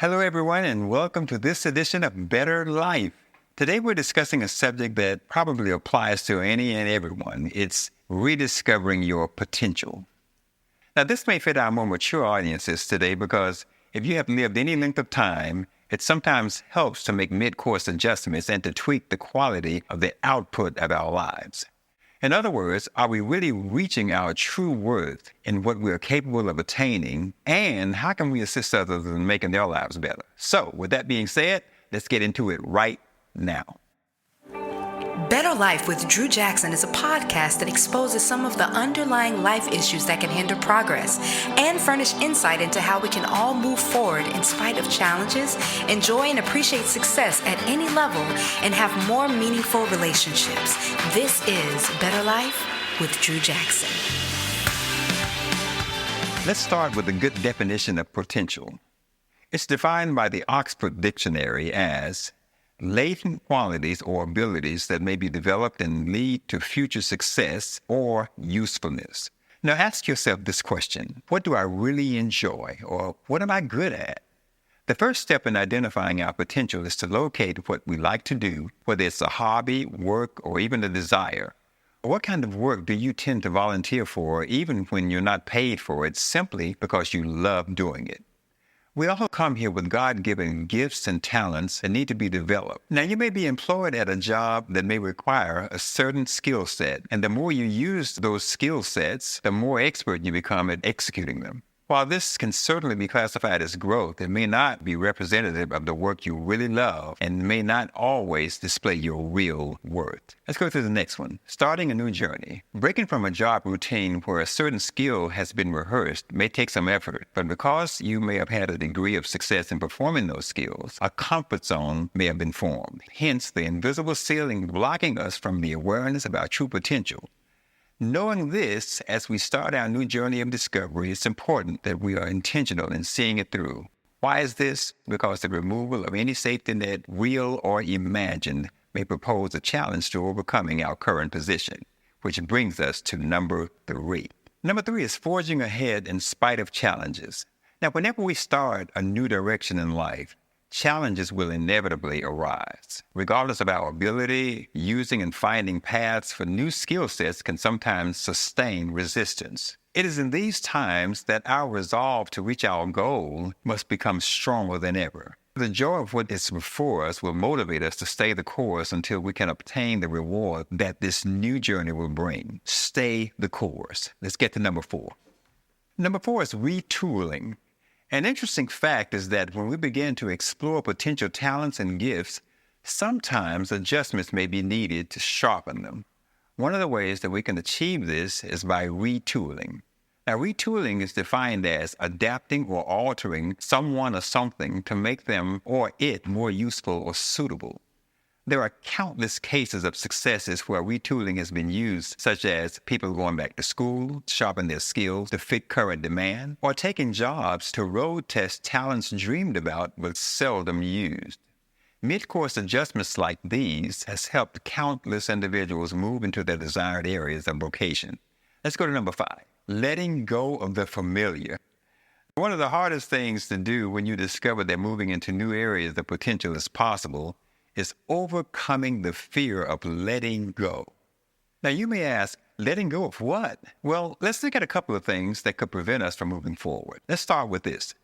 Hello, everyone, and welcome to this edition of Better Life. Today, we're discussing a subject that probably applies to any and everyone. It's rediscovering your potential. Now, this may fit our more mature audiences today because if you have lived any length of time, it sometimes helps to make mid-course adjustments and to tweak the quality of the output of our lives. In other words, are we really reaching our true worth in what we're capable of attaining, and how can we assist others in making their lives better? So, with that being said, let's get into it right now. Better Life with Drew Jackson is a podcast that exposes some of the underlying life issues that can hinder progress and furnish insight into how we can all move forward in spite of challenges, enjoy and appreciate success at any level, and have more meaningful relationships. This is Better Life with Drew Jackson. Let's start with a good definition of potential. It's defined by the Oxford Dictionary as latent qualities or abilities that may be developed and lead to future success or usefulness. Now ask yourself this question: what do I really enjoy, or what am I good at? The first step in identifying our potential is to locate what we like to do, whether it's a hobby, work, or even a desire. What kind of work do you tend to volunteer for even when you're not paid for it, simply because you love doing it? We all come here with God-given gifts and talents that need to be developed. Now, you may be employed at a job that may require a certain skill set, and the more you use those skill sets, the more expert you become at executing them. While this can certainly be classified as growth, it may not be representative of the work you really love and may not always display your real worth. Let's go to the next one. Starting a new journey. Breaking from a job routine where a certain skill has been rehearsed may take some effort, but because you may have had a degree of success in performing those skills, a comfort zone may have been formed. Hence, the invisible ceiling blocking us from the awareness of our true potential. Knowing this, as we start our new journey of discovery, it's important that we are intentional in seeing it through. Why is this? Because the removal of any safety net, real or imagined, may propose a challenge to overcoming our current position, which brings us to number 3. Number 3 is forging ahead in spite of challenges. Now, whenever we start a new direction in life, challenges will inevitably arise. Regardless of our ability, using and finding paths for new skill sets can sometimes sustain resistance. It is in these times that our resolve to reach our goal must become stronger than ever. The joy of what is before us will motivate us to stay the course until we can obtain the reward that this new journey will bring. Stay the course. Let's get to number 4. Number 4 is retooling. An interesting fact is that when we begin to explore potential talents and gifts, sometimes adjustments may be needed to sharpen them. One of the ways that we can achieve this is by retooling. Now, retooling is defined as adapting or altering someone or something to make them or it more useful or suitable. There are countless cases of successes where retooling has been used, such as people going back to school, sharpen their skills to fit current demand, or taking jobs to road test talents dreamed about but seldom used. Mid-course adjustments like these has helped countless individuals move into their desired areas of vocation. Let's go to number 5, letting go of the familiar. One of the hardest things to do when you discover that moving into new areas of potential is possible is overcoming the fear of letting go. Now, you may ask, letting go of what? Well, let's look at a couple of things that could prevent us from moving forward. Let's start with this: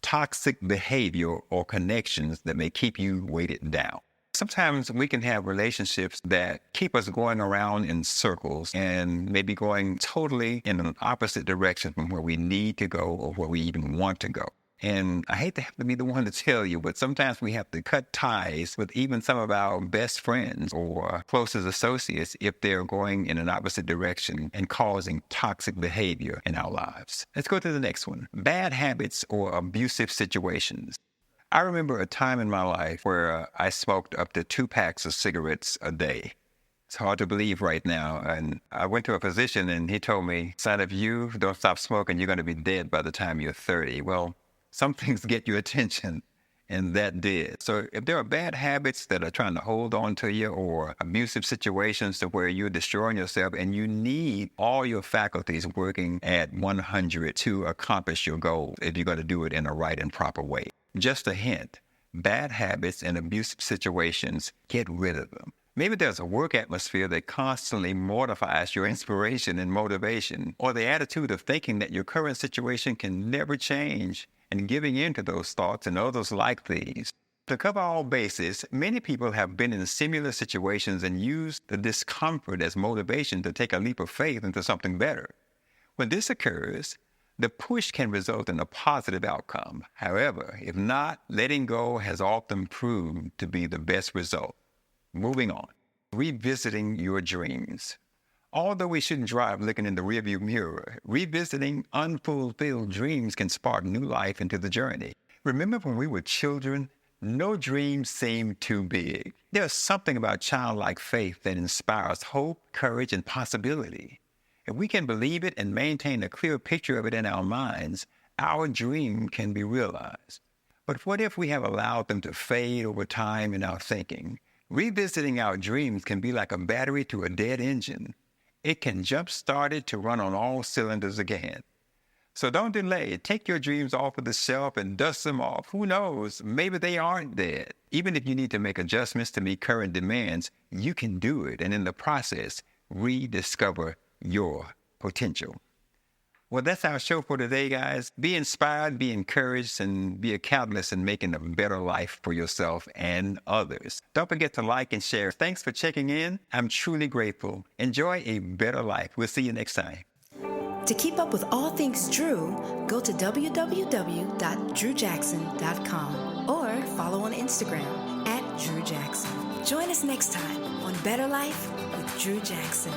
toxic behavior or connections that may keep you weighted down. Sometimes we can have relationships that keep us going around in circles and maybe going totally in an opposite direction from where we need to go or where we even want to go. And I hate to have to be the one to tell you, but sometimes we have to cut ties with even some of our best friends or closest associates if they're going in an opposite direction and causing toxic behavior in our lives. Let's go to the next one: bad habits or abusive situations. I remember a time in my life where I smoked up to 2 packs of cigarettes a day. It's hard to believe right now. And I went to a physician and he told me, son, if you don't stop smoking, you're going to be dead by the time you're 30. Well, some things get your attention and that did. So if there are bad habits that are trying to hold on to you, or abusive situations to where you're destroying yourself and you need all your faculties working at 100 to accomplish your goal, if you're going to do it in a right and proper way. Just a hint, bad habits and abusive situations, get rid of them. Maybe there's a work atmosphere that constantly mortifies your inspiration and motivation, or the attitude of thinking that your current situation can never change and giving in to those thoughts and others like these. To cover all bases, many people have been in similar situations and used the discomfort as motivation to take a leap of faith into something better. When this occurs, the push can result in a positive outcome. However, if not, letting go has often proved to be the best result. Moving on, revisiting your dreams. Although we shouldn't drive looking in the rearview mirror, revisiting unfulfilled dreams can spark new life into the journey. Remember when we were children, no dream seemed too big. There's something about childlike faith that inspires hope, courage, and possibility. If we can believe it and maintain a clear picture of it in our minds, our dream can be realized. But what if we have allowed them to fade over time in our thinking? Revisiting our dreams can be like a battery to a dead engine. It can jump-start it to run on all cylinders again. So don't delay. Take your dreams off of the shelf and dust them off. Who knows? Maybe they aren't dead. Even if you need to make adjustments to meet current demands, you can do it. And in the process, rediscover your potential. Well, that's our show for today, guys. Be inspired, be encouraged, and be a catalyst in making a better life for yourself and others. Don't forget to like and share. Thanks for checking in. I'm truly grateful. Enjoy a better life. We'll see you next time. To keep up with all things Drew, go to www.drewjackson.com or follow on Instagram @DrewJackson. Join us next time on Better Life with Drew Jackson.